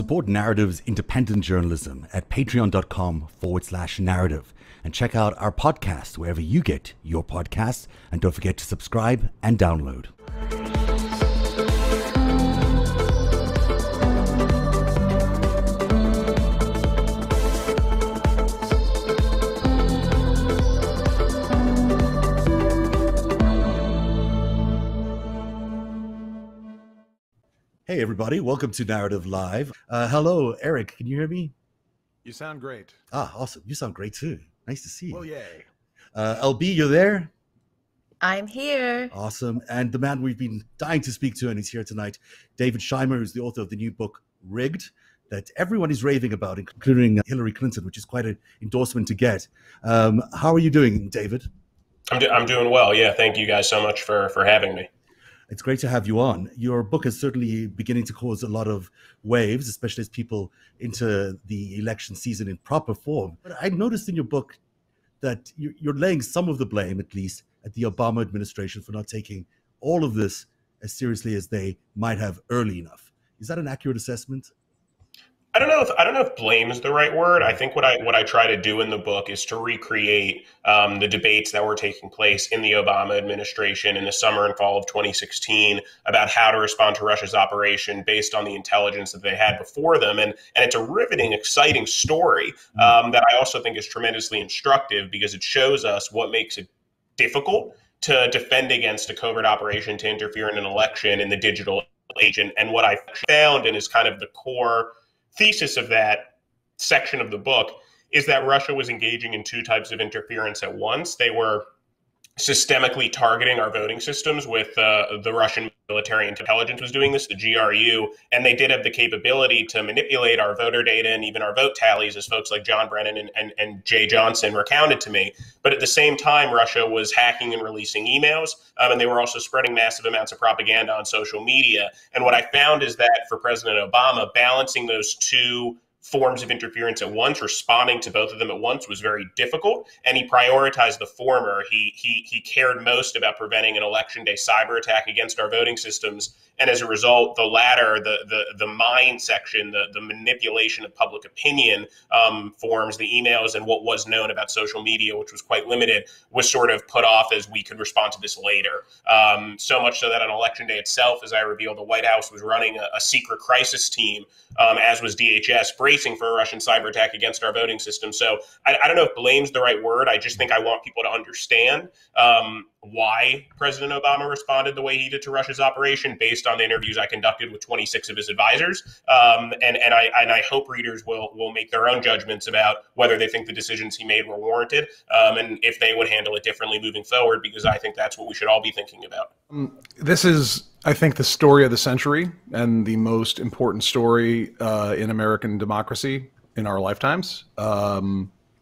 Support Narativ's independent journalism at patreon.com/narrative and check out our podcast wherever you get your podcasts. And don't forget to subscribe and download. Hey everybody, welcome to Narrative Live. Hello, Eric, can you hear me? You sound great. Ah, awesome. You sound great too. Nice to see you. Well, yay. LB, you're there? I'm here. Awesome. And the man we've been dying to speak to, and he's here tonight, David Shimer, who's the author of the new book, Rigged, that everyone is raving about, including Hillary Clinton, which is quite an endorsement to get. How are you doing, David? I'm doing well. Yeah, thank you guys so much for having me. It's great to have you on. Your book is certainly beginning to cause a lot of waves, especially as people enter the election season in proper form. But I noticed in your book that you're laying some of the blame, at least, at the Obama administration for not taking all of this as seriously as they might have early enough. Is that an accurate assessment? I don't know if blame is the right word. I think what I try to do in the book is to recreate the debates that were taking place in the Obama administration in the summer and fall of 2016 about how to respond to Russia's operation based on the intelligence that they had before them. And it's a riveting, exciting story that I also think is tremendously instructive because it shows us what makes it difficult to defend against a covert operation to interfere in an election in the digital age. And what I found, and is kind of the core thesis of that section of the book, is that Russia was engaging in two types of interference at once. They were systemically targeting our voting systems with the Russian military intelligence was doing this, the GRU, and they did have the capability to manipulate our voter data and even our vote tallies, as folks like John Brennan and Jay Johnson recounted to me. But at the same time, Russia was hacking and releasing emails, and they were also spreading massive amounts of propaganda on social media. And what I found is that for President Obama, balancing those two forms of interference at once, responding to both of them at once, was very difficult, and he prioritized the former. He cared most about preventing an election day cyber attack against our voting systems, and as a result, the latter, the mine section, the manipulation of public opinion forms, the emails and what was known about social media, which was quite limited, was sort of put off as we could respond to this later. So much so that on election day itself, as I revealed, the White House was running a secret crisis team, as was DHS, bracing for a Russian cyber attack against our voting system. So I don't know if blame's the right word. I just think I want people to understand why President Obama responded the way he did to Russia's operation based on the interviews I conducted with 26 of his advisors. And I hope readers will make their own judgments about whether they think the decisions he made were warranted, and if they would handle it differently moving forward, because I think that's what we should all be thinking about. This is, I think, the story of the century and the most important story in American democracy in our lifetimes,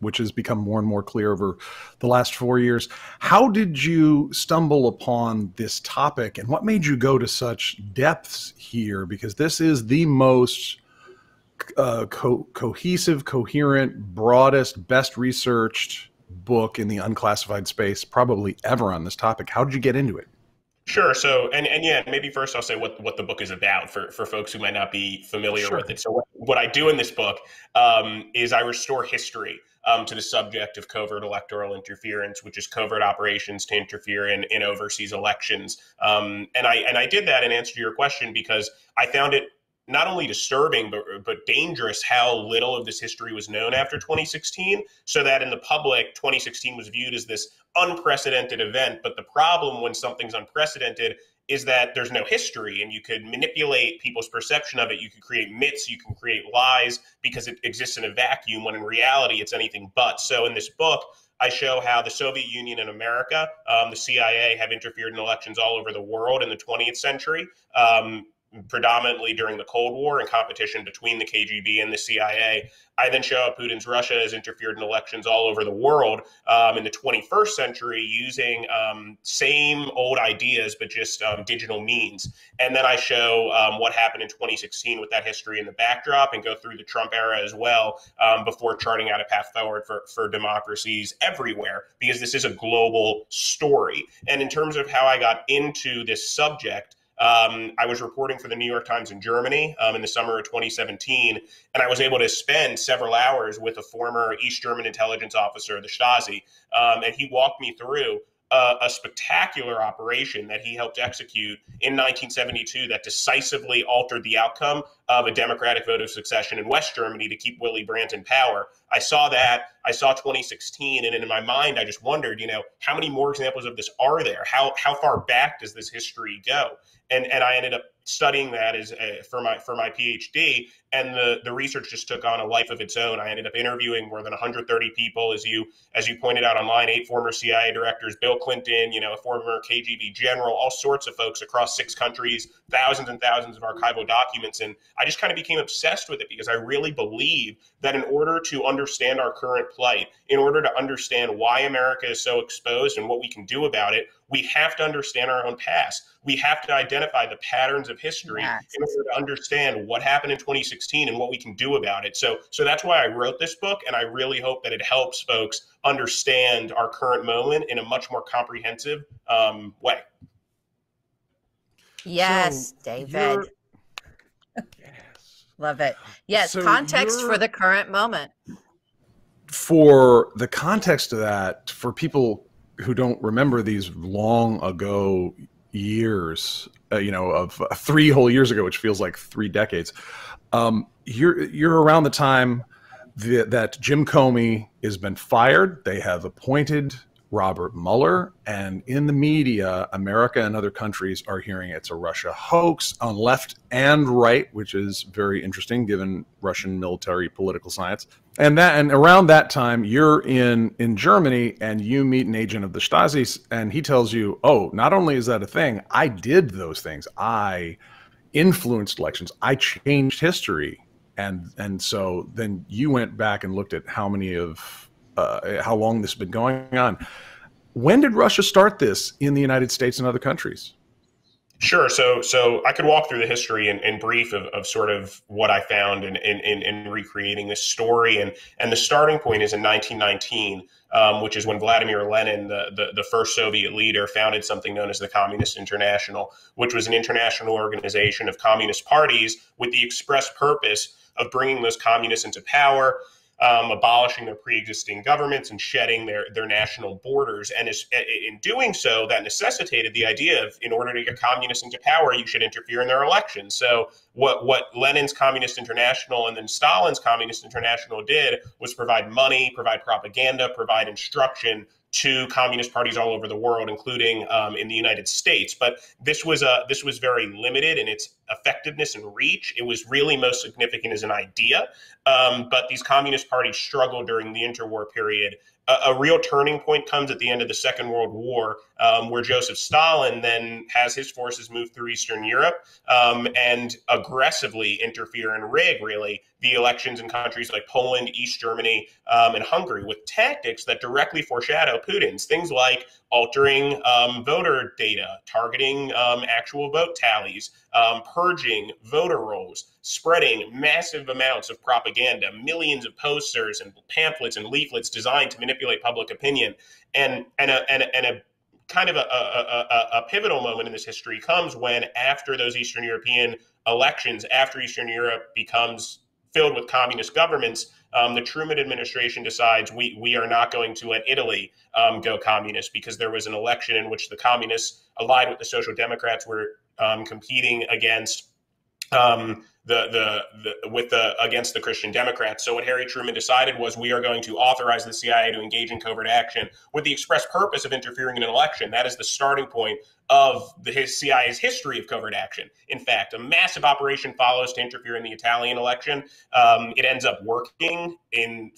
which has become more and more clear over the last 4 years. How did you stumble upon this topic, and what made you go to such depths here? Because this is the most cohesive, coherent, broadest, best researched book in the unclassified space probably ever on this topic. How did you get into it? Sure. So, and yeah, maybe first I'll say what the book is about for folks who might not be familiar with it. So what I do in this book is I restore history to the subject of covert electoral interference, which is covert operations to interfere in overseas elections. And I did that in answer to your question because I found it not only disturbing, but dangerous how little of this history was known after 2016, so that in the public, 2016 was viewed as this unprecedented event. But the problem when something's unprecedented is that there's no history, and you could manipulate people's perception of it. You could create myths, you can create lies, because it exists in a vacuum, when in reality it's anything but. So in this book, I show how the Soviet Union and America, the CIA, have interfered in elections all over the world in the 20th century. Predominantly during the Cold War and competition between the KGB and the CIA. I then show how Putin's Russia has interfered in elections all over the world in the 21st century using same old ideas, but just digital means. And then I show what happened in 2016 with that history in the backdrop, and go through the Trump era as well before charting out a path forward for democracies everywhere, because this is a global story. And in terms of how I got into this subject, I was reporting for the New York Times in Germany in the summer of 2017, and I was able to spend several hours with a former East German intelligence officer, the Stasi, and he walked me through a spectacular operation that he helped execute in 1972 that decisively altered the outcome of a democratic vote of succession in West Germany to keep Willy Brandt in power. I saw that. I saw 2016, and in my mind, I just wondered, how many more examples of this are there? How far back does this history go? And I ended up studying that as for my PhD, and the research just took on a life of its own. I ended up interviewing more than 130 people, as you pointed out online, 8 former CIA directors, Bill Clinton, a former KGB general, all sorts of folks across 6 countries, thousands and thousands of archival documents. And I just kind of became obsessed with it because I really believe that in order to understand our current plight, in order to understand why America is so exposed and what we can do about it, we have to understand our own past. We have to identify the patterns of history in order to understand what happened in 2016 and what we can do about it. So that's why I wrote this book, and I really hope that it helps folks understand our current moment in a much more comprehensive way. Yes, So David. Yes. Love it. Yes, So context for the current moment. For the context of that, for people who don't remember these long ago years, of 3 whole years ago, which feels like 3 decades, you're around the time that Jim Comey has been fired. They have appointed Robert Mueller, and in the media, America and other countries are hearing it's a Russia hoax on left and right, which is very interesting given Russian military political science. And around that time, you're in Germany, and you meet an agent of the Stasi, and he tells you, oh, not only is that a thing, I did those things. I influenced elections. I changed history. And so then you went back and looked at how long this has been going on. When did Russia start this in the United States and other countries? Sure. So I could walk through the history in brief of sort of what I found in recreating this story. And the starting point is in 1919, which is when Vladimir Lenin, the first Soviet leader, founded something known as the Communist International, which was an international organization of communist parties with the express purpose of bringing those communists into power, abolishing their pre-existing governments and shedding their national borders. And in doing so, that necessitated the idea of, in order to get communists into power, you should interfere in their elections. So what Lenin's Communist International and then Stalin's Communist International did was provide money, provide propaganda, provide instruction to communist parties all over the world, including in the United States. But this was very limited in its effectiveness and reach. It was really most significant as an idea. But these communist parties struggled during the interwar period. A real turning point comes at the end of the Second World War, where Joseph Stalin then has his forces move through Eastern Europe and aggressively interfere and rig, really, the elections in countries like Poland, East Germany, and Hungary with tactics that directly foreshadow Putin's. Things like altering voter data, targeting actual vote tallies, purging voter rolls, spreading massive amounts of propaganda, millions of posters and pamphlets and leaflets designed to manipulate public opinion. And a kind of a pivotal moment in this history comes when, after those Eastern European elections, after Eastern Europe becomes filled with communist governments, the Truman administration decides we are not going to let Italy go communist, because there was an election in which the communists allied with the Social Democrats were competing against against the Christian Democrats. So what Harry Truman decided was, we are going to authorize the CIA to engage in covert action with the express purpose of interfering in an election. That is the starting point of his CIA's history of covert action. In fact, a massive operation follows to interfere in the Italian election. It ends up working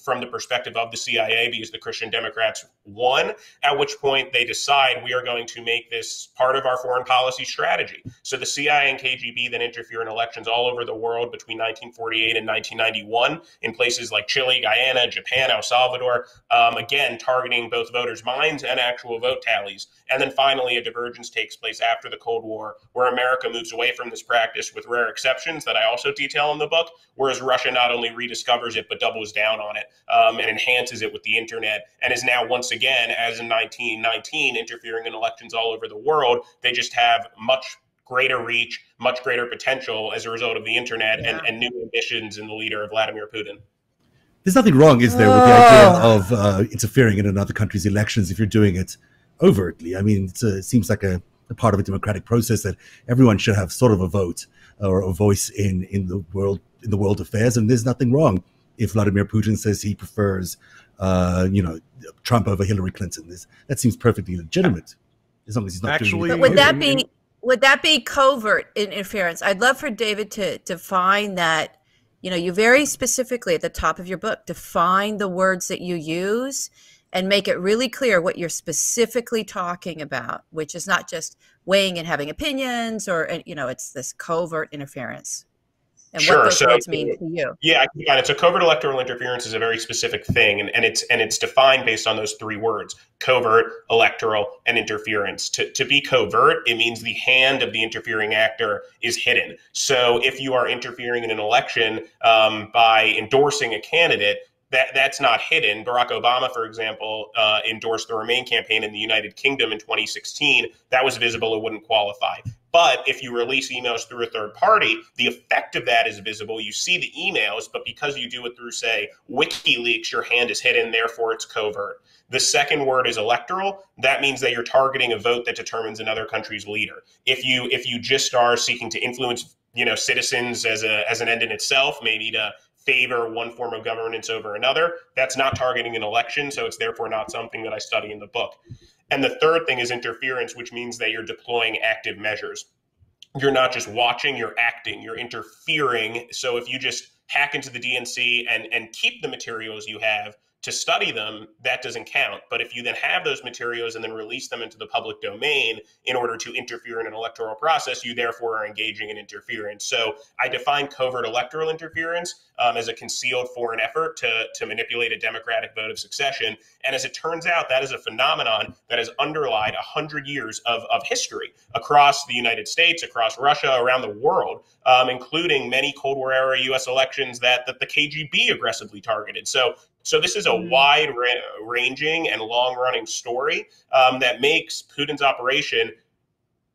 from the perspective of the CIA, because the Christian Democrats won, at which point they decide, we are going to make this part of our foreign policy strategy. So the CIA and KGB then interfere in elections all over the world between 1948 and 1991 in places like Chile, Guyana, Japan, El Salvador, again, targeting both voters' minds and actual vote tallies. And then finally, a divergence takes place after the Cold War, where America moves away from this practice, with rare exceptions that I also detail in the book, whereas Russia not only rediscovers it, but doubles down on it and enhances it with the internet, and is now once again, as in 1919, interfering in elections all over the world. They just have much greater reach, much greater potential as a result of the internet and new ambitions in the leader of Vladimir Putin. There's nothing wrong, is there, with the idea of interfering in another country's elections if you're doing it overtly? I mean, it seems like a part of a democratic process that everyone should have sort of a vote or a voice in the world affairs, and there's nothing wrong if Vladimir Putin says he prefers, Trump over Hillary Clinton. That seems perfectly legitimate, as long as he's not doing it. But would that be covert interference? I'd love for David to define that. You very specifically at the top of your book define the words that you use and make it really clear what you're specifically talking about, which is not just weighing and having opinions or, it's this covert interference. And what those words mean to you. Yeah, I got it. So covert electoral interference is a very specific thing, and it's defined based on those three words: covert, electoral, and interference. To be covert, it means the hand of the interfering actor is hidden. So if you are interfering in an election by endorsing a candidate, that's not hidden. Barack Obama, for example, endorsed the Remain campaign in the United Kingdom in 2016. That was visible. It wouldn't qualify. But if you release emails through a third party, the effect of that is visible. You see the emails, but because you do it through, say, WikiLeaks, your hand is hidden, therefore it's covert. The second word is electoral. That means that you're targeting a vote that determines another country's leader. If you just are seeking to influence, citizens as an end in itself, maybe to favor one form of governance over another, that's not targeting an election, so it's therefore not something that I study in the book. And the third thing is interference, which means that you're deploying active measures. You're not just watching, you're acting, you're interfering. So if you just hack into the DNC and keep the materials you have to study them, that doesn't count. But if you then have those materials and then release them into the public domain in order to interfere in an electoral process, you therefore are engaging in interference. So I define covert electoral interference as a concealed foreign effort to manipulate a democratic vote of succession. And as it turns out, that is a phenomenon that has underlied 100 years of history across the United States, across Russia, around the world, including many Cold War era U.S. elections that the KGB aggressively targeted. So this is a wide-ranging and long-running story that makes Putin's operation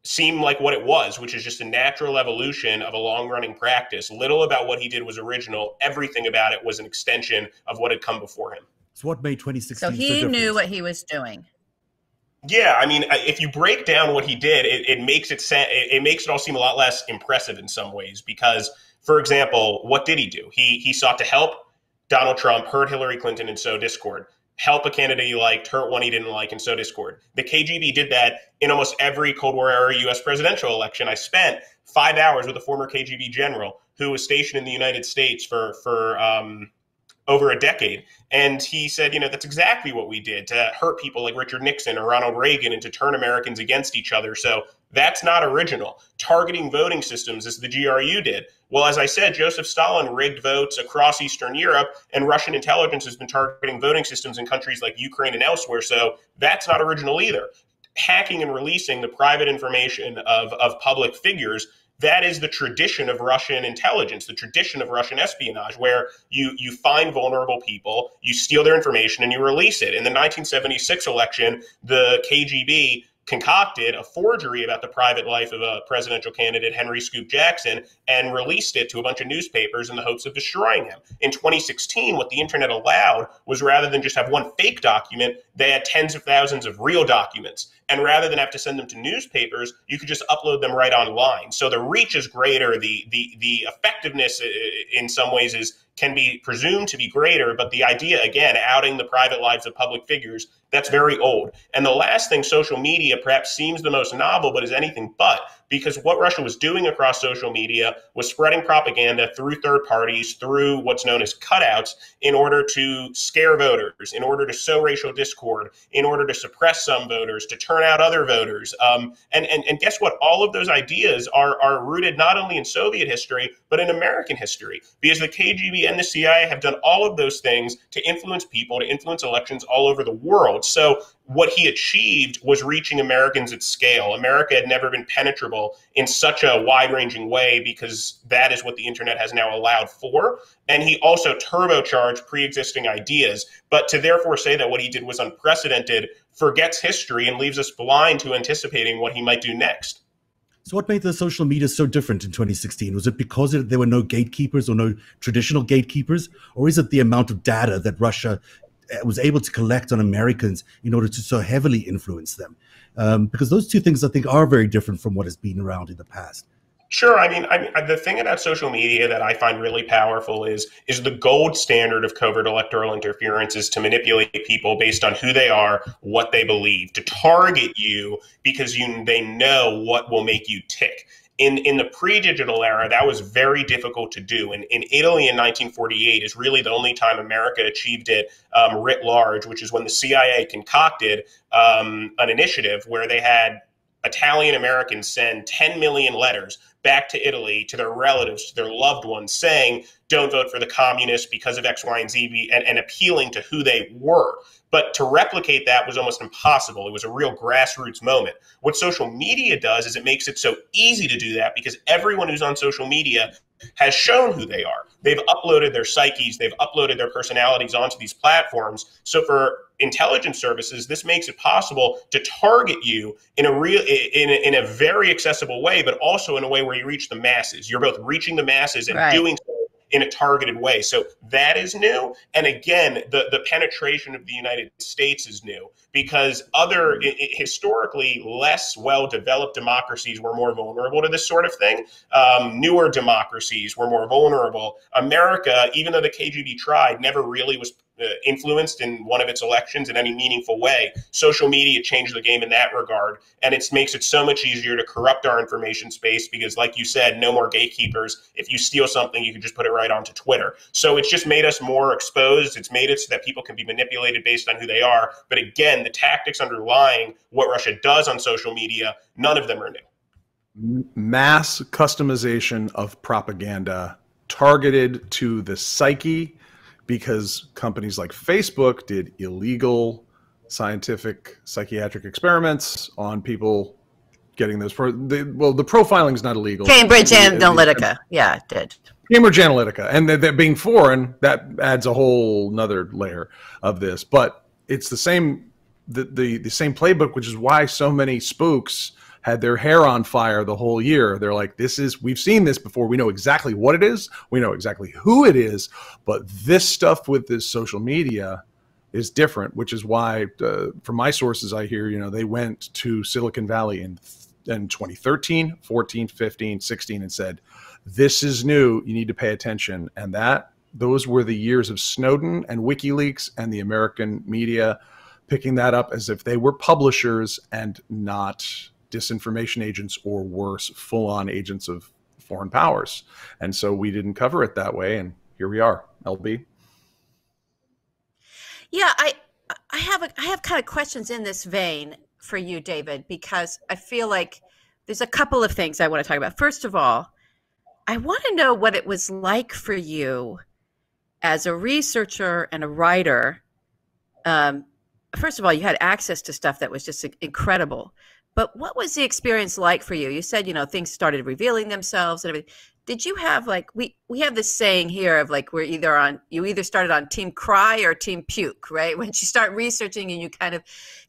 seem like what it was, which is just a natural evolution of a long-running practice. Little about what he did was original. Everything about it was an extension of what had come before him. So what made 2016 so he knew what he was doing? Yeah, I mean, if you break down what he did, it makes it all seem a lot less impressive in some ways. Because, for example, what did he do? He sought to help Donald Trump, hurt Hillary Clinton, and sow discord. Help a candidate he liked, hurt one he didn't like, and sow discord. The KGB did that in almost every Cold War era U.S. presidential election. I spent 5 hours with a former KGB general who was stationed in the United States for over a decade. And he said, that's exactly what we did to hurt people like Richard Nixon or Ronald Reagan and to turn Americans against each other. So that's not original. Targeting voting systems, as the GRU did. Well, as I said, Joseph Stalin rigged votes across Eastern Europe, and Russian intelligence has been targeting voting systems in countries like Ukraine and elsewhere. So that's not original either. Hacking and releasing the private information of public figures, that is the tradition of Russian intelligence, the tradition of Russian espionage, where you find vulnerable people, you steal their information, and you release it. In the 1976 election, the KGB concocted a forgery about the private life of a presidential candidate, Henry Scoop Jackson, and released it to a bunch of newspapers in the hopes of destroying him. In 2016, what the internet allowed was, rather than just have one fake document, they had tens of thousands of real documents. And rather than have to send them to newspapers, you could just upload them right online. So the reach is greater. The effectiveness in some ways can be presumed to be greater, but the idea, again, outing the private lives of public figures, that's very old. And the last thing, social media, perhaps seems the most novel, but is anything but, because what Russia was doing across social media was spreading propaganda through third parties, through what's known as cutouts, in order to scare voters, in order to sow racial discord, in order to suppress some voters, to turn out other voters. And guess what? All of those ideas are rooted not only in Soviet history, but in American history, because the KGB and the CIA have done all of those things to influence people, to influence elections all over the world. So what he achieved was reaching Americans at scale. America had never been penetrable in such a wide-ranging way, because that is what the internet has now allowed for. And he also turbocharged pre-existing ideas. But to therefore say that what he did was unprecedented forgets history and leaves us blind to anticipating what he might do next. So what made the social media so different in 2016? Was it because there were no gatekeepers or no traditional gatekeepers? Or is it the amount of data that Russia was able to collect on Americans in order to so heavily influence them? Because those two things, I think, are very different from what has been around in the past. Sure. I mean, the thing about social media that I find really powerful is the gold standard of covert electoral interference is to manipulate people based on who they are, what they believe, to target you because they know what will make you tick. In the pre-digital era, that was very difficult to do. And in Italy in 1948 is really the only time America achieved it writ large, which is when the CIA concocted an initiative where they had Italian Americans send 10 million letters back to Italy to their relatives, to their loved ones, saying, don't vote for the communists because of X, Y, and Z, and appealing to who they were. But to replicate that was almost impossible. It was a real grassroots moment. What social media does is it makes it so easy to do that because everyone who's on social media has shown who they are. They've uploaded their psyches, they've uploaded their personalities onto these platforms. So for intelligence services, this makes it possible to target you in a very accessible way, but also in a way where you reach the masses. You're both reaching the masses and doing so in a targeted way. So that is new. And again, the penetration of the United States is new because other historically less well-developed democracies were more vulnerable to this sort of thing. Newer democracies were more vulnerable. America, even though the KGB tried, never really was influenced in one of its elections in any meaningful way. Social media changed the game in that regard, and it makes it so much easier to corrupt our information space because, like you said, no more gatekeepers. If you steal something, you can just put it right onto Twitter. So it's just made us more exposed. It's made it so that people can be manipulated based on who they are. But again, the tactics underlying what Russia does on social media, none of them are new. Mass customization of propaganda targeted to the psyche, because companies like Facebook did illegal scientific psychiatric experiments on people getting those. The profiling is not illegal. Cambridge Analytica. Yeah, it did. Cambridge Analytica. And they're being foreign, that adds a whole nother layer of this. But it's the same, the same playbook, which is why so many spooks had their hair on fire the whole year. They're like, we've seen this before. We know exactly what it is. We know exactly who it is. But this stuff with this social media is different, which is why, from my sources, I hear, they went to Silicon Valley in 2013, 14, 15, 16, and said, this is new. You need to pay attention. And those were the years of Snowden and WikiLeaks and the American media picking that up as if they were publishers and not disinformation agents, or worse, full-on agents of foreign powers. And so we didn't cover it that way, and here we are. LB? Yeah, I have kind of questions in this vein for you, David, because I feel like there's a couple of things I want to talk about. First of all, I want to know what it was like for you as a researcher and a writer. First of all, you had access to stuff that was just incredible. But what was the experience like for you? You said, things started revealing themselves and everything. Did you have we have this saying here of you either started on team cry or team puke, right? When you start researching and you kind of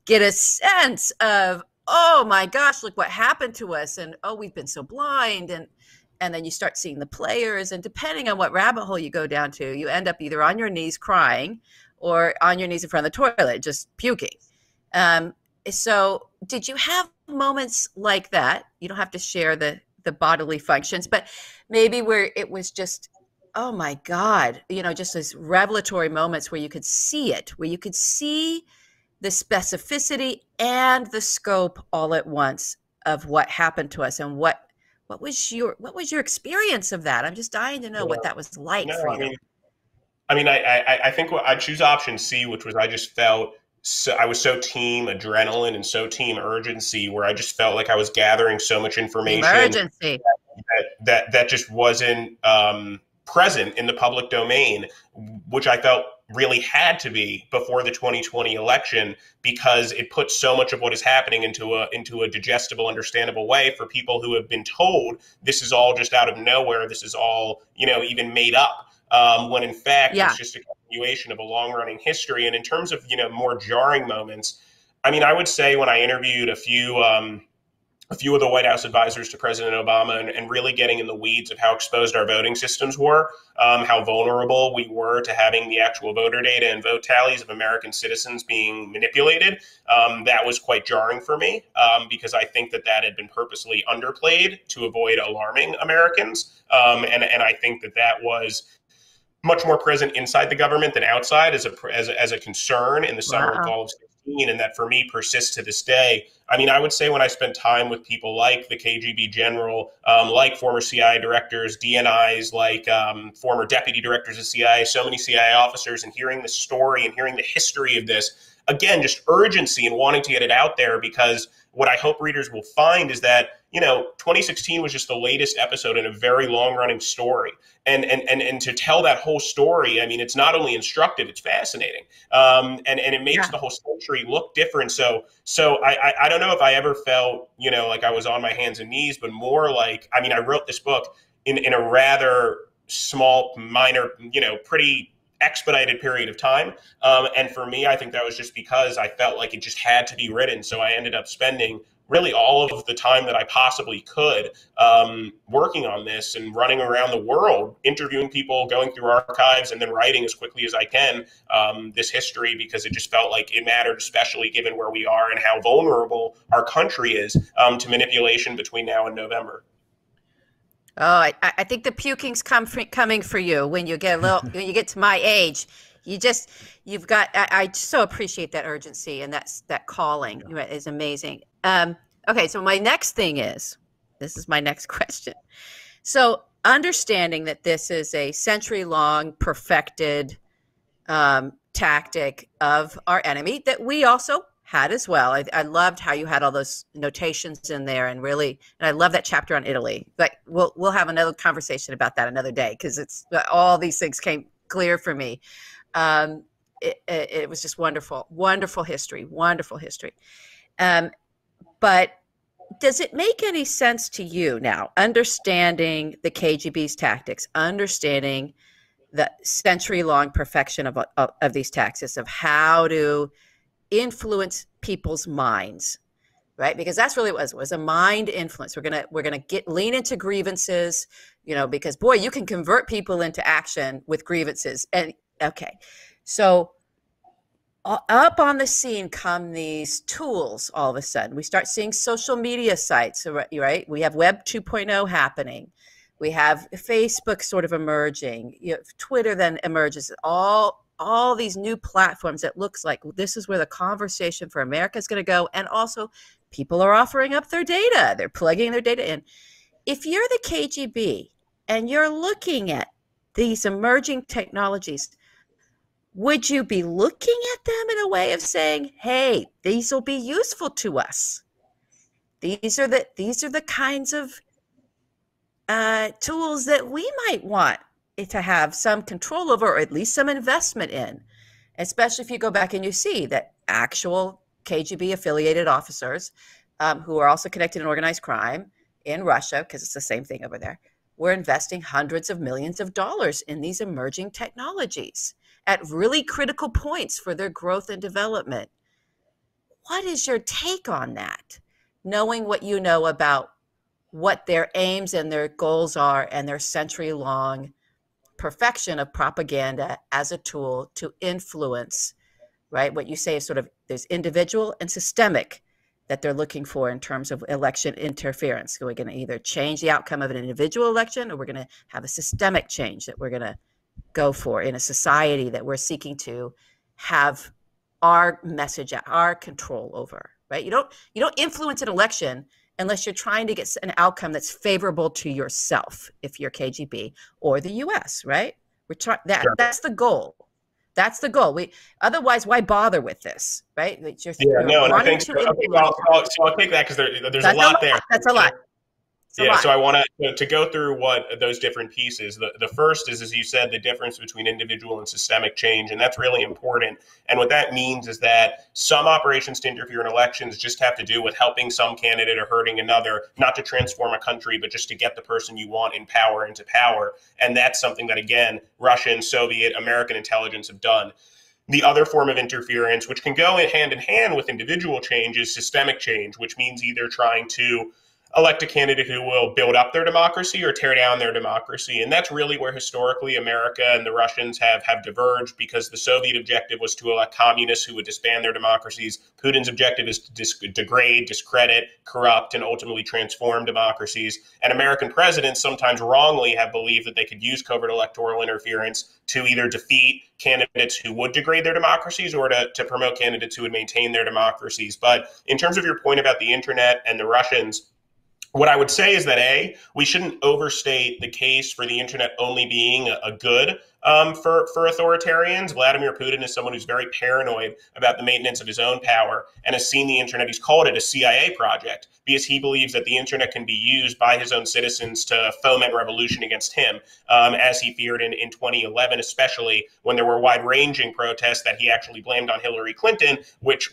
get a sense of, oh my gosh, look what happened to us. And, oh, we've been so blind. And then you start seeing the players. And depending on what rabbit hole you go down to, you end up either on your knees crying or on your knees in front of the toilet, just puking. So did you have moments like that? You don't have to share the bodily functions, but maybe where it was just, oh my God, just those revelatory moments where you could see it, where you could see the specificity and the scope all at once of what happened to us. And what was your experience of that? I'm just dying to know what that was like for you. I think I choose option C, which was I just felt I was so team adrenaline and so team urgency, where I just felt like I was gathering so much information that just wasn't present in the public domain, which I felt really had to be before the 2020 election, because it puts so much of what is happening into a digestible, understandable way for people who have been told this is all just out of nowhere, this is all even made up. When in fact, it's just a continuation of a long-running history. And in terms of, more jarring moments, I would say when I interviewed a few a few of the White House advisors to President Obama and really getting in the weeds of how exposed our voting systems were, how vulnerable we were to having the actual voter data and vote tallies of American citizens being manipulated. That was quite jarring for me because I think that had been purposely underplayed to avoid alarming Americans. And I think that was much more present inside the government than outside as a concern in the summer and fall of 2016, and that for me persists to this day. I mean, I would say when I spent time with people like the KGB general, like former CIA directors, DNIs, like former deputy directors of CIA, so many CIA officers, and hearing the story and hearing the history of this, again, just urgency and wanting to get it out there, because what I hope readers will find is that, 2016 was just the latest episode in a very long-running story. And to tell that whole story, I mean, it's not only instructive, it's fascinating. And it makes the whole century look different. So I don't know if I ever felt, like I was on my hands and knees, but more like, I mean, I wrote this book in a rather small, minor, pretty expedited period of time. And for me, I think that was just because I felt like it just had to be written. So I ended up spending really all of the time that I possibly could working on this and running around the world, interviewing people, going through archives, and then writing as quickly as I can this history, because it just felt like it mattered, especially given where we are and how vulnerable our country is to manipulation between now and November. Oh, I think the puking's coming for you when you get when you get to my age. You've got. I so appreciate that urgency and that calling is amazing. Okay, so my next thing this is my next question. So understanding that this is a century-long perfected tactic of our enemy that we also had as well. I loved how you had all those notations in there, and I love that chapter on Italy. But we'll have another conversation about that another day, because it's all these things came clear for me. It was just wonderful history. But does it make any sense to you now, understanding the KGB's tactics, understanding the century-long perfection of these tactics, of how to influence people's minds, right? Because that's really what it was a mind influence. We're gonna lean into grievances, because boy, you can convert people into action with grievances. And okay, so up on the scene come these tools. All of a sudden, we start seeing social media sites, right? We have Web 2.0 happening. We have Facebook sort of emerging. Twitter then emerges. All these new platforms that looks like this is where the conversation for America is going to go. And also people are offering up their data. They're plugging their data in. If you're the KGB and you're looking at these emerging technologies, would you be looking at them in a way of saying, hey, these will be useful to us? These are the kinds of tools that we might want to have some control over, or at least some investment in, especially if you go back and you see that actual KGB affiliated officers who are also connected in organized crime in Russia, because it's the same thing over there, were investing hundreds of millions of dollars in these emerging technologies at really critical points for their growth and development. What is your take on that, knowing what you know about what their aims and their goals are and their century-long perfection of propaganda as a tool to influence, right? What you say is sort of there's individual and systemic that they're looking for in terms of election interference. So we're going to either change the outcome of an individual election, or we're going to have a systemic change that we're going to go for in a society that we're seeking to have our message, our control over, right? You don't influence an election unless you're trying to get an outcome that's favorable to yourself, if you're KGB or the US, right? Sure. That's the goal. That's the goal. Otherwise, why bother with this, right? And I think so I'll take that because there's a lot there. That's a lot. Yeah, so I want to go through what those different pieces. The first is, as you said, the difference between individual and systemic change, and that's really important. And what that means is that some operations to interfere in elections just have to do with helping some candidate or hurting another, not to transform a country, but just to get the person you want in power into power. And that's something that, again, Russian, Soviet, American intelligence have done. The other form of interference, which can go hand in hand with individual change, is systemic change, which means either trying to elect a candidate who will build up their democracy or tear down their democracy. And that's really where historically America and the Russians have diverged, because the Soviet objective was to elect communists who would disband their democracies. Putin's objective is to degrade, discredit, corrupt, and ultimately transform democracies. And American presidents sometimes wrongly have believed that they could use covert electoral interference to either defeat candidates who would degrade their democracies or to promote candidates who would maintain their democracies. But in terms of your point about the internet and the Russians, what I would say is that, A, we shouldn't overstate the case for the internet only being a good for authoritarians. Vladimir Putin is someone who's very paranoid about the maintenance of his own power and has seen the internet. He's called it a CIA project because he believes that the internet can be used by his own citizens to foment revolution against him, as he feared in 2011, especially when there were wide-ranging protests that he actually blamed on Hillary Clinton, which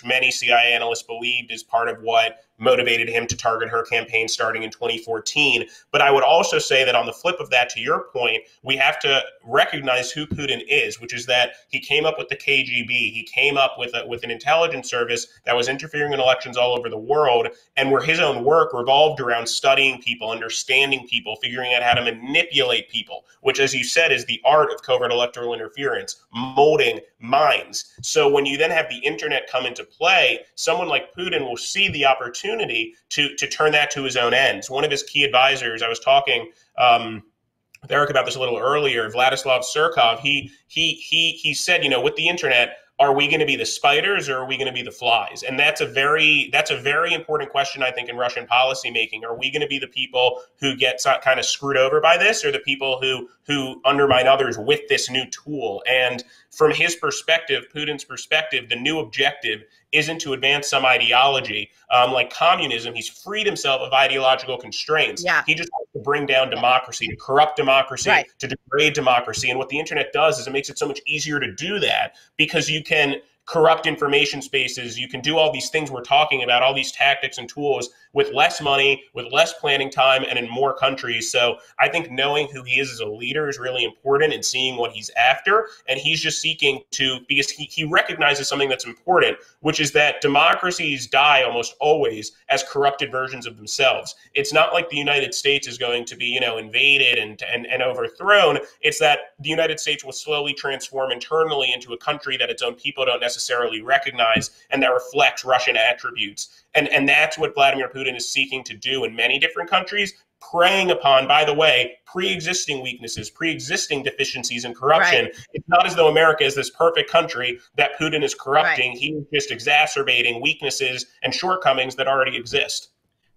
many CIA analysts believed is part of what motivated him to target her campaign starting in 2014. But I would also say that on the flip of that, to your point, we have to recognize who Putin is, which is that he came up with the KGB. He came up with an intelligence service that was interfering in elections all over the world, and where his own work revolved around studying people, understanding people, figuring out how to manipulate people, which, as you said, is the art of covert electoral interference, molding minds. So when you then have the internet come into play, someone like Putin will see the opportunity to turn that to his own ends. One of his key advisors, I was talking with Eric about this a little earlier, Vladislav Surkov, he said, with the internet, are we going to be the spiders or are we going to be the flies? And that's a very important question, I think, in Russian policymaking. Are we going to be the people who get kind of screwed over by this, or the people who undermine others with this new tool? And from his perspective, Putin's perspective, the new objective isn't to advance some ideology like communism. He's freed himself of ideological constraints. Yeah. He just wants to bring down democracy, to corrupt democracy, right, to degrade democracy. And what the internet does is it makes it so much easier to do that, because you can corrupt information spaces. You can do all these things we're talking about, all these tactics and tools with less money, with less planning time, and in more countries. So I think knowing who he is as a leader is really important, and seeing what he's after. And he's just seeking to, because he recognizes something that's important, which is that democracies die almost always as corrupted versions of themselves. It's not like the United States is going to be, invaded and overthrown. It's that the United States will slowly transform internally into a country that its own people don't necessarily recognize, and that reflects Russian attributes. And that's what Vladimir Putin is seeking to do in many different countries, preying upon, by the way, pre-existing weaknesses, pre-existing deficiencies and corruption. Right. It's not as though America is this perfect country that Putin is corrupting. Right. He's just exacerbating weaknesses and shortcomings that already exist.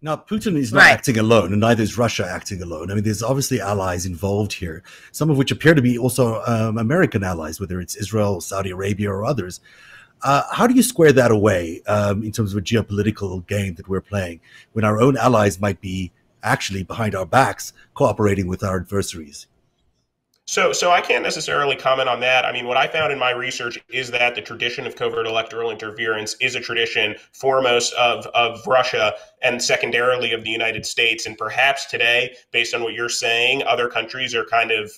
Now, Putin is not acting alone, and neither is Russia acting alone. I mean, there's obviously allies involved here, some of which appear to be also American allies, whether it's Israel, Saudi Arabia, or others. How do you square that away in terms of a geopolitical game that we're playing, when our own allies might be actually behind our backs cooperating with our adversaries? So I can't necessarily comment on that. I mean, what I found in my research is that the tradition of covert electoral interference is a tradition foremost of Russia and secondarily of the United States. And perhaps today, based on what you're saying, other countries are kind of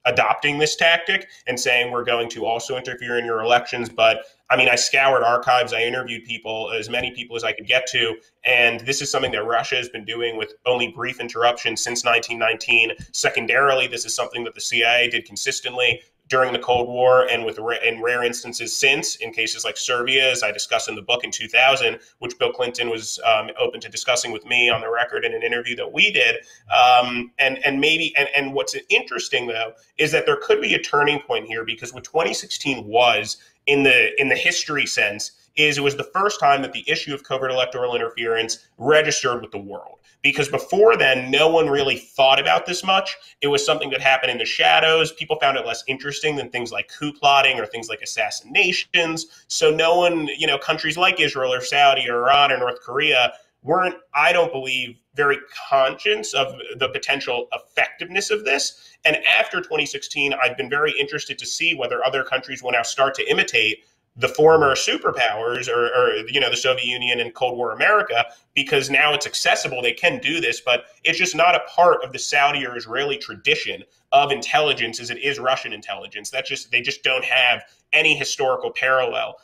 adopting this tactic and saying we're going to also interfere in your elections. But I mean, I scoured archives, I interviewed people, as many people as I could get to, and this is something that Russia has been doing with only brief interruptions since 1919. Secondarily, this is something that the CIA did consistently during the Cold War, and in rare instances since, in cases like Serbia, as I discussed in the book in 2000, which Bill Clinton was open to discussing with me on the record in an interview that we did. And what's interesting, though, is that there could be a turning point here, because what 2016 was in the history sense is it was the first time that the issue of covert electoral interference registered with the world. Because before then, no one really thought about this much. It was something that happened in the shadows. People found it less interesting than things like coup plotting or things like assassinations. So no one, countries like Israel or Saudi or Iran or North Korea weren't, I don't believe, very conscious of the potential effectiveness of this. And after 2016, I've been very interested to see whether other countries will now start to imitate the former superpowers or the Soviet Union and Cold War America because now it's accessible. They can do this, but it's just not a part of the Saudi or Israeli tradition of intelligence as it is Russian intelligence. They just don't have any historical parallel.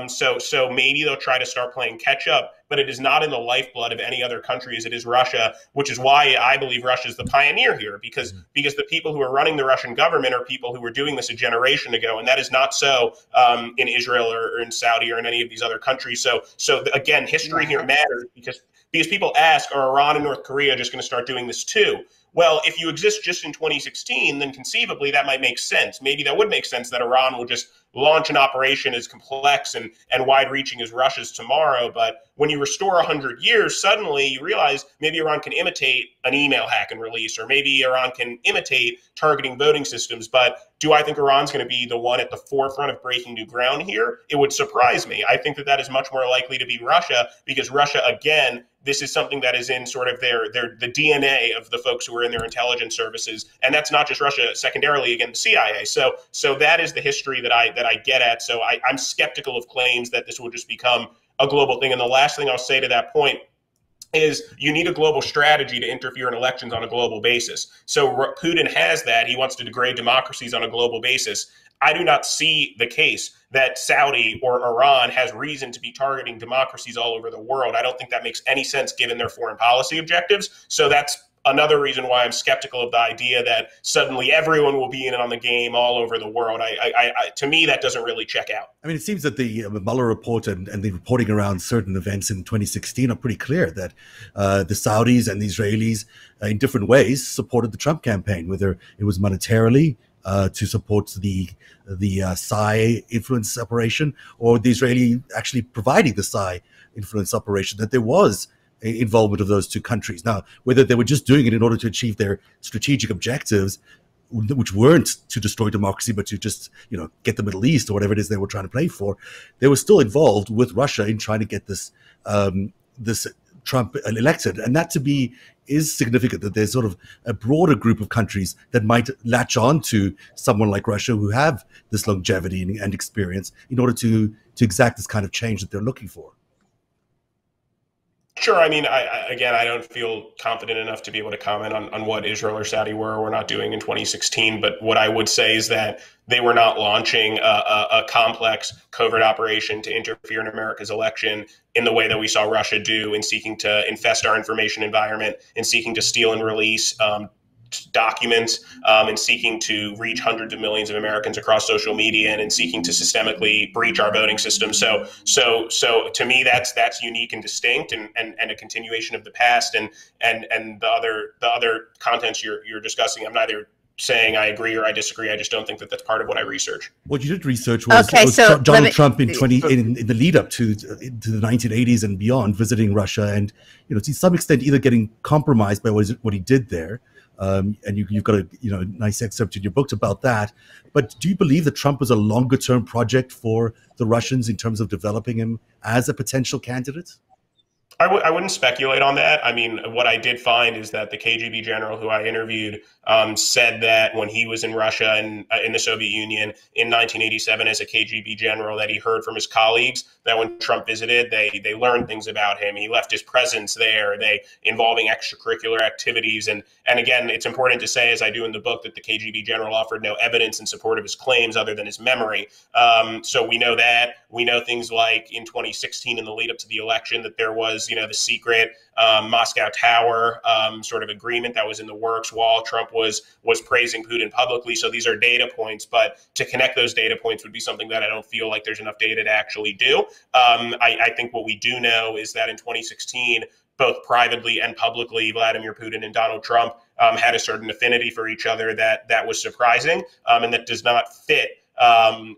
So maybe they'll try to start playing catch up, but it is not in the lifeblood of any other country as it is Russia, which is why I believe Russia is the pioneer here, because the people who are running the Russian government are people who were doing this a generation ago, and that is not so in Israel or in Saudi or in any of these other countries. So again, history here matters because people ask, are Iran and North Korea just going to start doing this too? Well, if you exist just in 2016, then conceivably that might make sense. Maybe that would make sense that Iran will just launch an operation as complex and wide-reaching as Russia's tomorrow. But when you restore 100 years, suddenly you realize maybe Iran can imitate an email hack and release, or maybe Iran can imitate targeting voting systems. But do I think Iran's going to be the one at the forefront of breaking new ground here? It would surprise me. I think that is much more likely to be Russia, because Russia, again, this is something that is in sort of the DNA of the folks who are in their intelligence services, and that's not just Russia. Secondarily, again, the CIA. So that is the history that I get at. So I'm skeptical of claims that this will just become a global thing. And the last thing I'll say to that point is you need a global strategy to interfere in elections on a global basis. So Putin has that. He wants to degrade democracies on a global basis. I do not see the case that Saudi or Iran has reason to be targeting democracies all over the world. I don't think that makes any sense given their foreign policy objectives. So that's another reason why I'm skeptical of the idea that suddenly everyone will be in on the game all over the world. To me, that doesn't really check out. I mean, it seems that the Mueller report and the reporting around certain events in 2016 are pretty clear that the Saudis and the Israelis in different ways supported the Trump campaign, whether it was monetarily to support the Psy influence operation, or the Israeli actually providing the Psy influence operation, that there was involvement of those two countries. Now, whether they were just doing it in order to achieve their strategic objectives, which weren't to destroy democracy, but to just, get the Middle East or whatever it is they were trying to play for, they were still involved with Russia in trying to get this Trump elected. And that to me is significant, that there's sort of a broader group of countries that might latch on to someone like Russia who have this longevity and experience in order to exact this kind of change that they're looking for. Sure. I mean, I don't feel confident enough to be able to comment on what Israel or Saudi were or were not doing in 2016. But what I would say is that they were not launching a complex covert operation to interfere in America's election in the way that we saw Russia do in seeking to infest our information environment, in seeking to steal and release documents, and seeking to reach hundreds of millions of Americans across social media, and in seeking to systemically breach our voting system. So to me, that's unique and distinct, and a continuation of the past, and the other contents you're discussing. I'm neither saying I agree or I disagree. I just don't think that that's part of what I research. What you did research was, Donald Trump in the lead up to the 1980s and beyond, visiting Russia, and to some extent either getting compromised by what he did there. And you've got a nice excerpt in your book about that. But do you believe that Trump was a longer term project for the Russians in terms of developing him as a potential candidate? I wouldn't speculate on that. I mean, what I did find is that the KGB general who I interviewed said that when he was in Russia and in the Soviet Union in 1987 as a KGB general, that he heard from his colleagues that when Trump visited, they learned things about him. He left his presence there, involving extracurricular activities. And again, it's important to say, as I do in the book, that the KGB general offered no evidence in support of his claims other than his memory. So we know that. We know things like in 2016, in the lead up to the election, that there was the secret Moscow Tower sort of agreement that was in the works while Trump was praising Putin publicly. So these are data points, but to connect those data points would be something that I don't feel like there's enough data to actually do. I think what we do know is that in 2016, both privately and publicly, Vladimir Putin and Donald Trump had a certain affinity for each other that was surprising, and that does not fit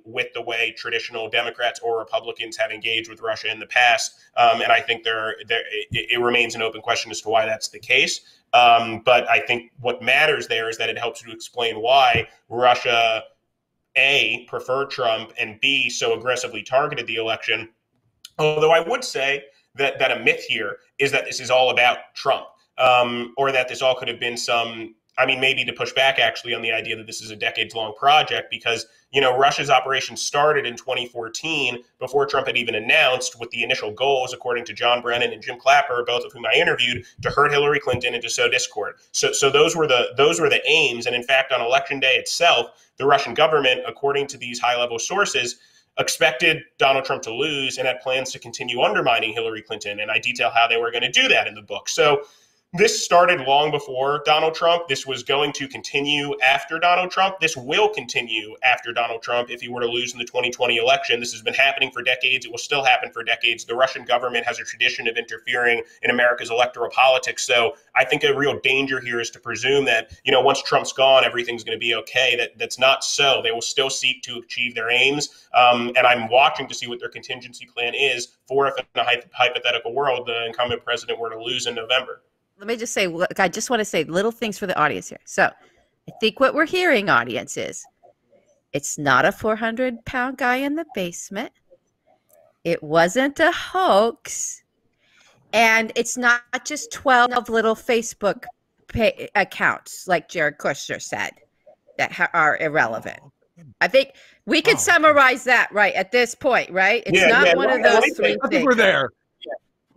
with the way traditional Democrats or Republicans have engaged with Russia in the past. And I think it remains an open question as to why that's the case. But I think what matters there is that it helps to explain why Russia, A, preferred Trump, and B, so aggressively targeted the election. Although I would say that a myth here is that this is all about Trump, or that this all could have been some maybe to push back actually on the idea that this is a decades-long project, because, Russia's operation started in 2014 before Trump had even announced, with the initial goals, according to John Brennan and Jim Clapper, both of whom I interviewed, to hurt Hillary Clinton and to sow discord. So those were the aims. And in fact, on election day itself, the Russian government, according to these high-level sources, expected Donald Trump to lose and had plans to continue undermining Hillary Clinton. And I detail how they were going to do that in the book. So this started long before Donald Trump. This was going to continue after Donald Trump. This will continue after Donald Trump if he were to lose in the 2020 election. This has been happening for decades. It will still happen for decades. The Russian government has a tradition of interfering in America's electoral politics. So I think a real danger here is to presume that, once Trump's gone, everything's going to be okay. That's not so. They will still seek to achieve their aims. And I'm watching to see what their contingency plan is for if in a hypothetical world the incumbent president were to lose in November. Let me just say, look, I just want to say little things for the audience here. So I think what we're hearing, audience, is it's not a 400-pound guy in the basement. It wasn't a hoax. And it's not just 12 little Facebook accounts, like Jared Kushner said, that are irrelevant. I think we could summarize that right at this point, right? It's not one of those three things. I think we're there.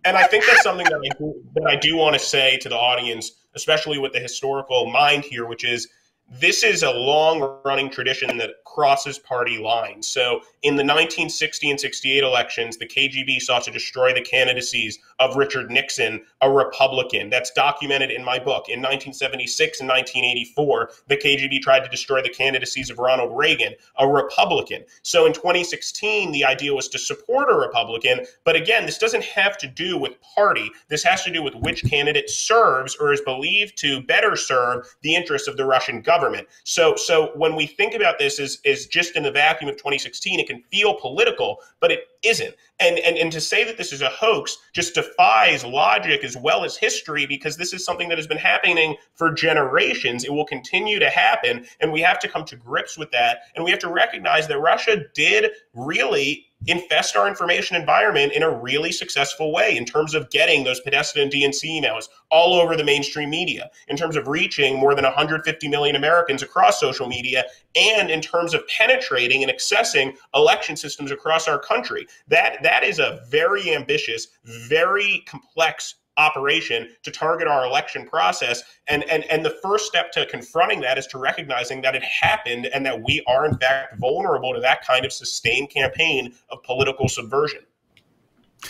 And I think that's something that I do want to say to the audience, especially with the historical mind here, which is this is a long-running tradition that crosses party lines. So in the 1960 and 68 elections, the KGB sought to destroy the candidacies of Richard Nixon, a Republican. That's documented in my book. In 1976 and 1984, the KGB tried to destroy the candidacies of Ronald Reagan, a Republican. So in 2016, the idea was to support a Republican. But again, this doesn't have to do with party. This has to do with which candidate serves or is believed to better serve the interests of the Russian government. So when we think about this as just in the vacuum of 2016, it can feel political, but it isn't. And to say that this is a hoax just defies logic as well as history, because this is something that has been happening for generations. It will continue to happen, and we have to come to grips with that. And we have to recognize that Russia did really infest our information environment in a really successful way in terms of getting those Podesta and DNC emails all over the mainstream media, in terms of reaching more than 150 million Americans across social media, and in terms of penetrating and accessing election systems across our country. That is a very ambitious, very complex operation to target our election process. And the first step to confronting that is to recognizing that it happened and that we are in fact vulnerable to that kind of sustained campaign of political subversion.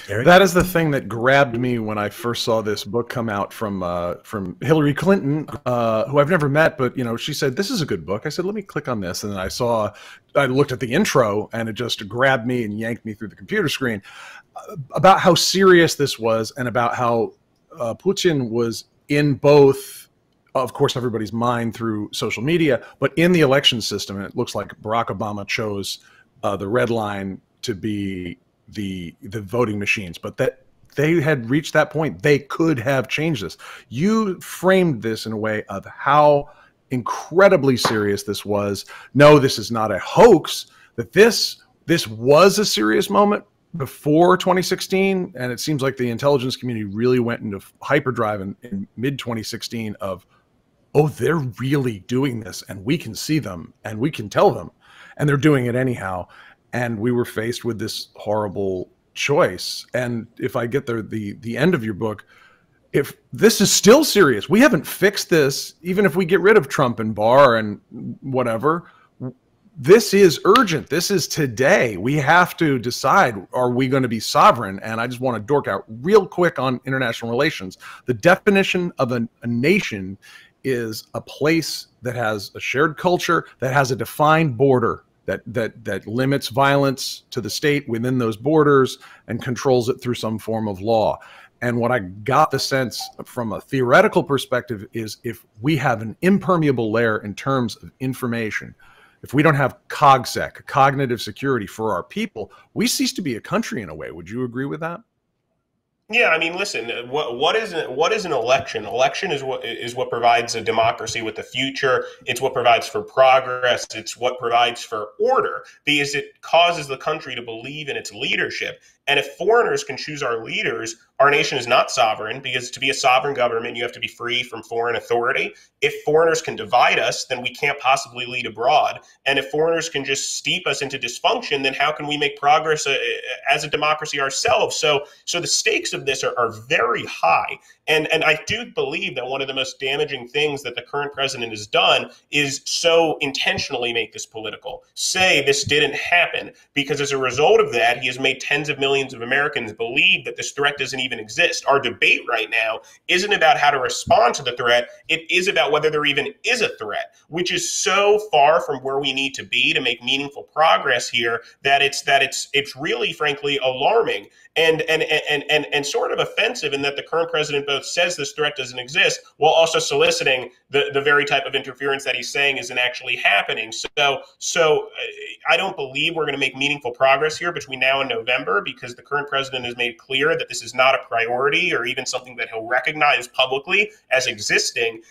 Eric? That is the thing that grabbed me when I first saw this book come out from Hillary Clinton, who I've never met, but she said, "This is a good book." I said, "Let me click on this," and then I looked at the intro, and it just grabbed me and yanked me through the computer screen about how serious this was, and about how Putin was in both, of course, everybody's mind through social media, but in the election system. And it looks like Barack Obama chose the red line to be the voting machines, but that they had reached that point. They could have changed this. You framed this in a way of how incredibly serious this was. No, this is not a hoax, that this was a serious moment before 2016. And it seems like the intelligence community really went into hyperdrive in mid-2016 of, oh, they're really doing this, and we can see them and we can tell them, and they're doing it anyhow. And we were faced with this horrible choice. And if I get the end of your book, if this is still serious, we haven't fixed this, even if we get rid of Trump and Barr and whatever, this is urgent. This is today. We have to decide, are we going to be sovereign? And I just want to dork out real quick on international relations. The definition of a nation is a place that has a shared culture, that has a defined border, that limits violence to the state within those borders and controls it through some form of law. And what I got the sense from a theoretical perspective is, if we have an impermeable layer in terms of information, if we don't have COGSEC, cognitive security for our people, we cease to be a country in a way. Would you agree with that? Yeah, I mean, listen, what is an election? Election is what provides a democracy with a future. It's what provides for progress. It's what provides for order, because it causes the country to believe in its leadership. And if foreigners can choose our leaders, our nation is not sovereign, because to be a sovereign government, you have to be free from foreign authority. If foreigners can divide us, then we can't possibly lead abroad. And if foreigners can just steep us into dysfunction, then how can we make progress as a democracy ourselves? So the stakes of this are very high. And I do believe that one of the most damaging things that the current president has done is so intentionally make this political. Say this didn't happen, because as a result of that, he has made tens of millions of Americans believe that this threat doesn't even exist. Our debate right now isn't about how to respond to the threat. It is about whether there even is a threat, which is so far from where we need to be to make meaningful progress here that it's really, frankly, alarming and sort of offensive, in that the current president both says this threat doesn't exist while also soliciting the very type of interference that he's saying isn't actually happening. So I don't believe we're going to make meaningful progress here between now and November, because the current president has made clear that this is not a priority or even something that he'll recognize publicly as existing,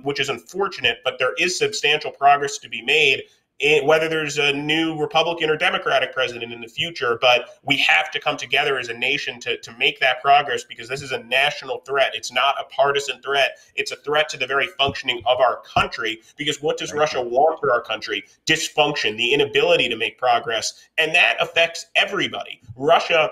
which is unfortunate. But there is substantial progress to be made, whether there's a new Republican or Democratic president in the future. But we have to come together as a nation to make that progress, because this is a national threat. It's not a partisan threat. It's a threat to the very functioning of our country, because what does Russia want for our country? Dysfunction, the inability to make progress. And that affects everybody. Russia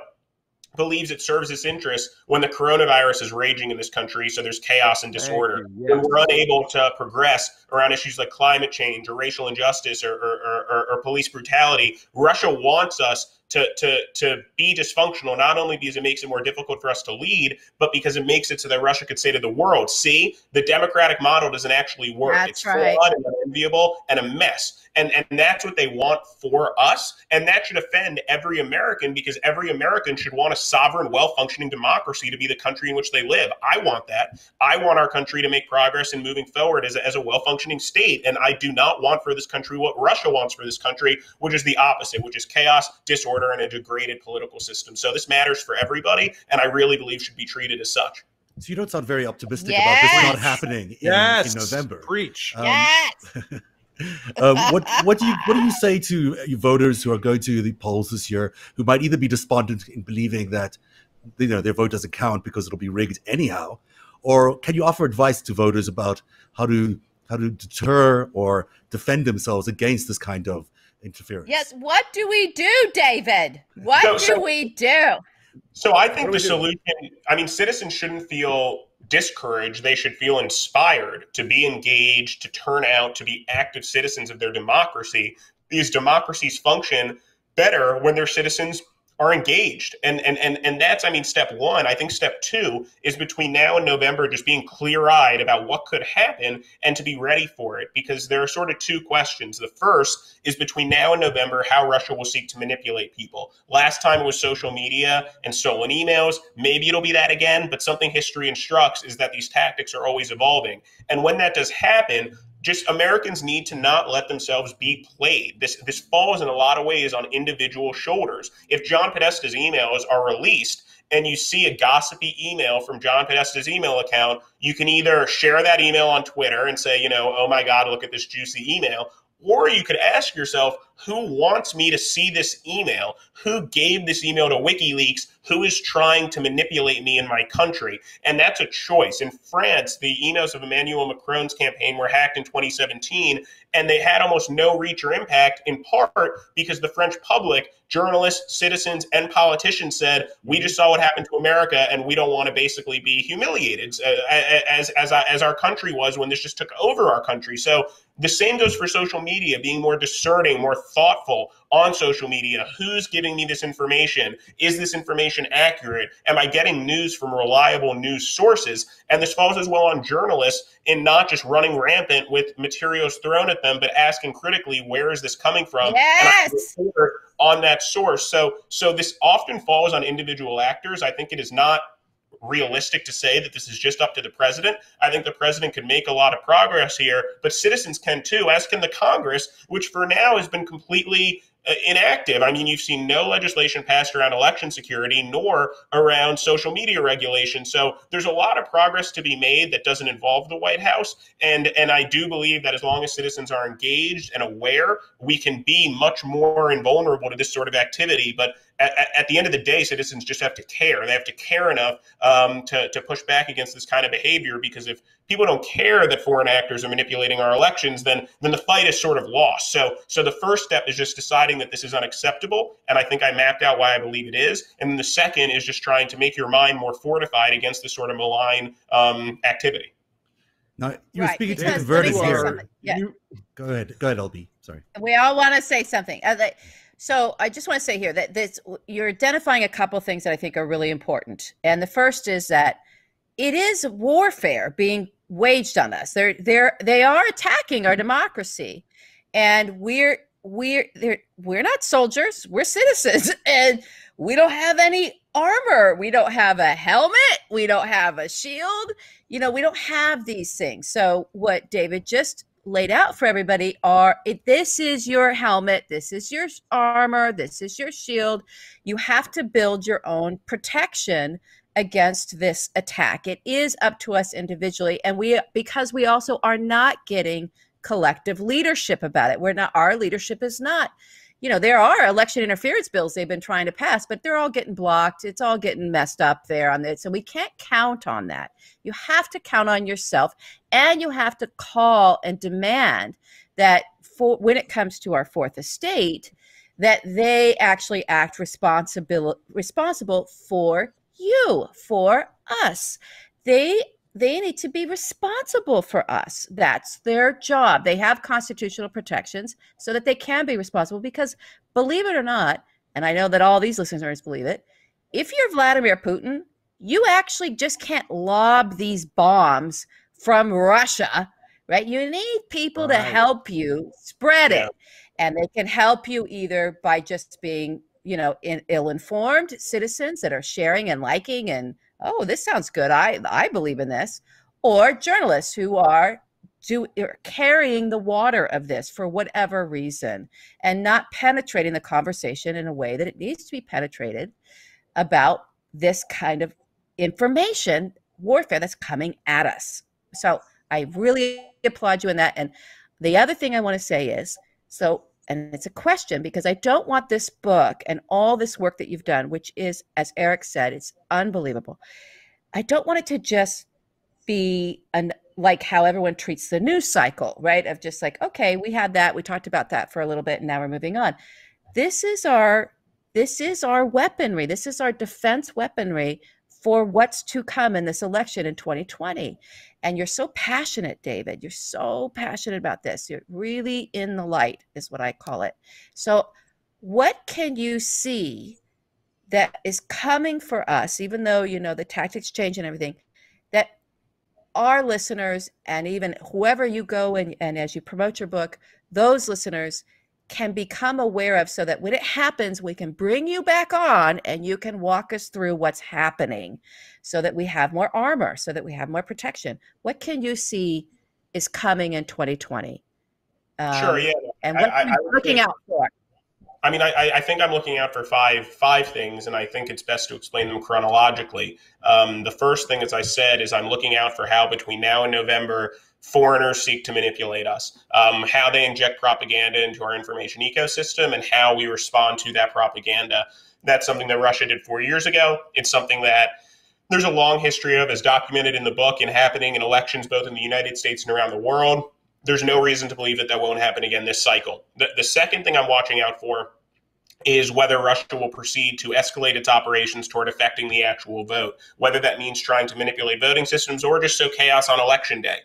believes it serves its interests when the coronavirus is raging in this country, so there's chaos and disorder. Yes. When we're unable to progress around issues like climate change or racial injustice or police brutality, Russia wants us to be dysfunctional, not only because it makes it more difficult for us to lead, but because it makes it so that Russia could say to the world, see, the democratic model doesn't actually work. That's it's right. flawed and unenviable and a mess. And that's what they want for us. And that should offend every American, because every American should want a sovereign, well-functioning democracy to be the country in which they live. I want that. I want our country to make progress in moving forward as a well-functioning state. And I do not want for this country what Russia wants for this country, which is the opposite, which is chaos, disorder, and a degraded political system. So this matters for everybody, and I really believe should be treated as such. So you don't sound very optimistic about this not happening in November. Preach. Yes. What do you say to voters who are going to the polls this year, who might either be despondent in believing that their vote doesn't count because it'll be rigged anyhow, or can you offer advice to voters about how to deter or defend themselves against this kind of interference? Yes. What do we do, David? What do we do? So I think the solution, citizens shouldn't feel discouraged. They should feel inspired to be engaged, to turn out, to be active citizens of their democracy. These democracies function better when their citizens are engaged. And that's, step one. I think step two is between now and November, just being clear-eyed about what could happen and to be ready for it, because there are sort of two questions. The first is between now and November, how Russia will seek to manipulate people. Last time it was social media and stolen emails. Maybe it'll be that again, but something history instructs is that these tactics are always evolving. And when that does happen, just Americans need to not let themselves be played. This falls in a lot of ways on individual shoulders. If John Podesta's emails are released and you see a gossipy email from John Podesta's email account, you can either share that email on Twitter and say, oh my God, look at this juicy email. Or you could ask yourself, who wants me to see this email? Who gave this email to WikiLeaks? Who is trying to manipulate me in my country? And that's a choice. In France, the emails of Emmanuel Macron's campaign were hacked in 2017, and they had almost no reach or impact, in part because the French public, journalists, citizens, and politicians said, we just saw what happened to America, and we don't want to basically be humiliated as our country was when this just took over our country. So the same goes for social media, being more discerning, more thoughtful on social media. Who's giving me this information? Is this information accurate? Am I getting news from reliable news sources? And this falls as well on journalists in not just running rampant with materials thrown at them, but asking critically, where is this coming from? Yes. And I report on that source. So this often falls on individual actors. I think it is not realistic to say that this is just up to the president. I think the president could make a lot of progress here, but citizens can too, as can the Congress, which for now has been completely inactive. You've seen no legislation passed around election security nor around social media regulation. So there's a lot of progress to be made that doesn't involve the White House. And I do believe that as long as citizens are engaged and aware, we can be much more invulnerable to this sort of activity. But at the end of the day, citizens just have to care. They have to care enough to push back against this kind of behavior, because if people don't care that foreign actors are manipulating our elections, then the fight is sort of lost. So the first step is just deciding that this is unacceptable, and I think I mapped out why I believe it is. And then the second is just trying to make your mind more fortified against this sort of malign activity. Now, you were speaking to because converted let me say here. something. Yeah. Go ahead, LB. Sorry. We all want to say something. So I just want to say here that you're identifying a couple things that I think are really important. And the first is that it is warfare being waged on us. They are attacking our democracy, and we're not soldiers. We're citizens, and we don't have any armor. We don't have a helmet. We don't have a shield. We don't have these things. So what David just laid out for everybody this is your helmet, this is your armor, this is your shield. You have to build your own protection against this attack. It is up to us individually, and because we also are not getting collective leadership about it. Our leadership is not, there are election interference bills they've been trying to pass, but they're all getting blocked. It's all getting messed up there on it. So we can't count on that. You have to count on yourself, and you have to call and demand that when it comes to our fourth estate, that they actually act responsible for you, for us. They need to be responsible for us. That's their job. They have constitutional protections so that they can be responsible, because believe it or not, and I know that all these listeners believe it, if you're Vladimir Putin, you actually just can't lob these bombs from Russia, right? You need people to help you spread it. And they can help you either by just being, ill-informed citizens that are sharing and liking and, oh, this sounds good, I believe in this, or journalists who are carrying the water of this for whatever reason and not penetrating the conversation in a way that it needs to be penetrated about this kind of information warfare that's coming at us. So I really applaud you in that. And the other thing I want to say is, and it's a question, because I don't want this book and all this work that you've done, which is, as Eric said, it's unbelievable. I don't want it to just be like how everyone treats the news cycle, right? Of just like, okay, we had that, we talked about that for a little bit, and now we're moving on. This is our weaponry. This is our defense weaponry for what's to come in this election in 2020. And you're so passionate, David. You're so passionate about this. You're really in the light, is what I call it. So what can you see that is coming for us, even though, the tactics change and everything, that our listeners, and even whoever you go and as you promote your book, those listeners can become aware of, so that when it happens, we can bring you back on and you can walk us through what's happening, so that we have more armor, so that we have more protection. What can you see is coming in 2020? Sure, yeah. And what are you looking out for? I mean, I think I'm looking out for five things, and I think it's best to explain them chronologically. The first thing, as I said, is I'm looking out for how between now and November, foreigners seek to manipulate us, how they inject propaganda into our information ecosystem, and how we respond to that propaganda. That's something that Russia did 4 years ago. It's something that there's a long history of, as documented in the book, and happening in elections both in the United States and around the world. There's no reason to believe that won't happen again this cycle. The second thing I'm watching out for is whether Russia will proceed to escalate its operations toward affecting the actual vote, whether that means trying to manipulate voting systems or just sow chaos on election day.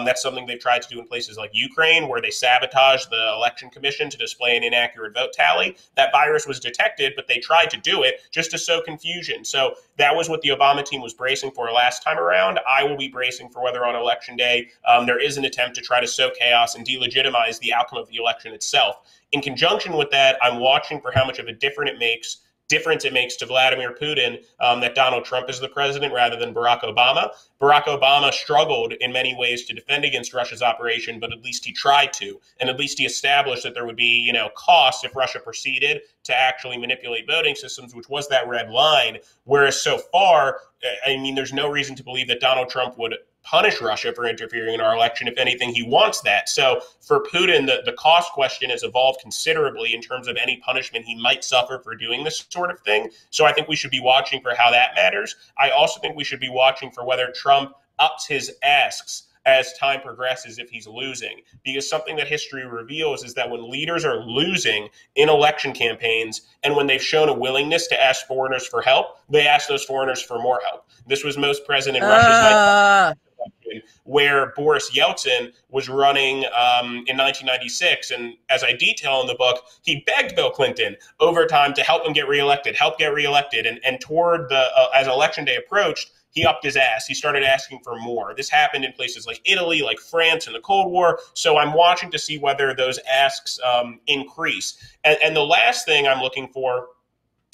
That's something they've tried to do in places like Ukraine, where they sabotaged the election commission to display an inaccurate vote tally. That virus was detected, but they tried to do it just to sow confusion. So that was what the Obama team was bracing for last time around. I will be bracing for whether on election day there is an attempt to try to sow chaos and delegitimize the outcome of the election itself. In conjunction with that, I'm watching for how much of a difference it makes to Vladimir Putin that Donald Trump is the president rather than Barack Obama. Barack Obama struggled in many ways to defend against Russia's operation, but at least he tried to, and at least he established that there would be, costs if Russia proceeded to actually manipulate voting systems, which was that red line. Whereas so far, I mean, there's no reason to believe that Donald Trump would punish Russia for interfering in our election. If anything, he wants that. So for Putin, the cost question has evolved considerably in terms of any punishment he might suffer for doing this sort of thing. So I think we should be watching for how that matters. I also think we should be watching for whether Trump ups his asks as time progresses if he's losing, because something that history reveals is that when leaders are losing in election campaigns and when they've shown a willingness to ask foreigners for help, they ask those foreigners for more help. This was most present in Russia's where Boris Yeltsin was running in 1996. And as I detail in the book, he begged Bill Clinton over time to help him get reelected, And toward as election day approached, he upped his ass. He started asking for more. This happened in places like Italy, like France in the Cold War. So I'm watching to see whether those asks increase. And the last thing I'm looking for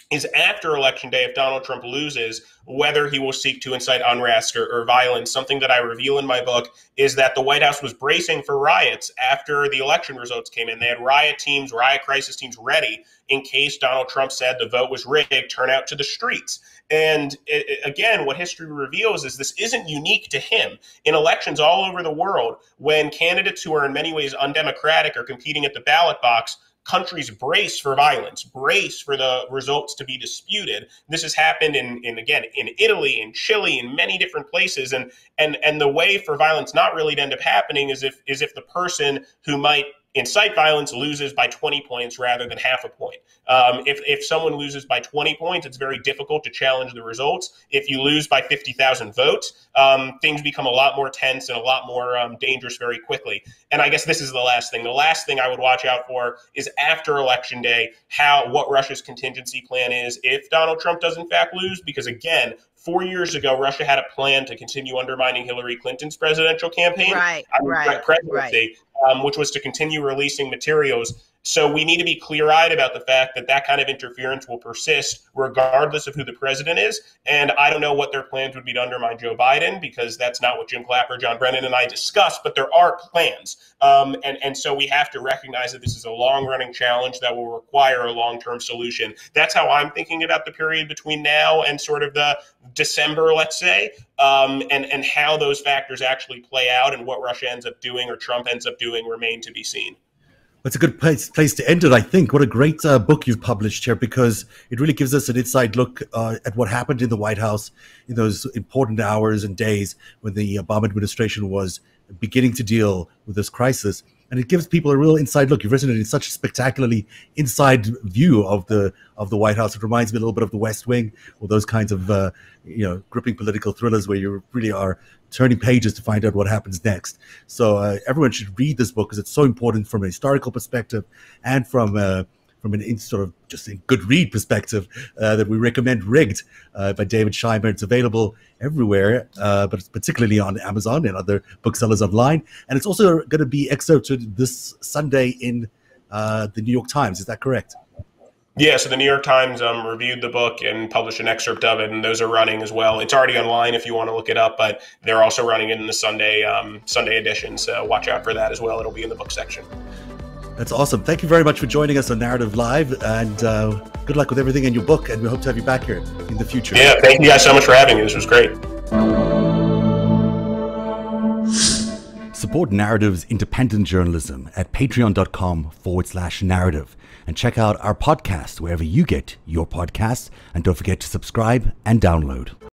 is after Election Day, if Donald Trump loses, whether he will seek to incite unrest or violence. Something that I reveal in my book is that the White House was bracing for riots after the election results came in. They had riot crisis teams ready in case Donald Trump said the vote was rigged, turn out to the streets. And again, what history reveals is this isn't unique to him. In elections all over the world, when candidates who are in many ways undemocratic are competing at the ballot box, countries brace for violence, brace for the results to be disputed. This has happened in Italy, in Chile, in many different places. And the way for violence not really to end up happening is if the person who might incite violence loses by 20 points rather than half a point. If someone loses by 20 points, it's very difficult to challenge the results. If you lose by 50,000 votes, things become a lot more tense and a lot more dangerous very quickly. And I guess this is the last thing. The last thing I would watch out for is after Election Day, what Russia's contingency plan is if Donald Trump does in fact lose, because again, 4 years ago, Russia had a plan to continue undermining Hillary Clinton's presidential campaign, presidency, which was to continue releasing materials. So we need to be clear-eyed about the fact that that kind of interference will persist regardless of who the president is. And I don't know what their plans would be to undermine Joe Biden, because that's not what Jim Clapper, John Brennan, and I discussed, but there are plans. And so we have to recognize that this is a long-running challenge that will require a long-term solution. That's how I'm thinking about the period between now and sort of the December, let's say, and how those factors actually play out and what Russia ends up doing or Trump ends up doing remain to be seen. It's a good place to end it, I think. What a great book you've published here, because it really gives us an inside look at what happened in the White House in those important hours and days when the Obama administration was beginning to deal with this crisis. And it gives people a real inside look. You've written it in such a spectacularly inside view of the White House. It reminds me a little bit of The West Wing, or those kinds of gripping political thrillers where you really are turning pages to find out what happens next. So everyone should read this book because it's so important from a historical perspective and from an sort of just a good read perspective that we recommend. Rigged by David Shimer. It's available everywhere, but it's particularly on Amazon and other booksellers online. And it's also going to be excerpted this Sunday in the New York Times. Is that correct? Yeah, so the New York Times reviewed the book and published an excerpt of it, and those are running as well. It's already online if you want to look it up, but they're also running it in the Sunday edition, so watch out for that as well. It'll be in the book section. That's awesome. Thank you very much for joining us on Narrative Live, and good luck with everything in your book, and we hope to have you back here in the future. Yeah, thank you guys so much for having me. This was great. Support Narrative's independent journalism at patreon.com/narrative, and check out our podcast wherever you get your podcasts, and don't forget to subscribe and download.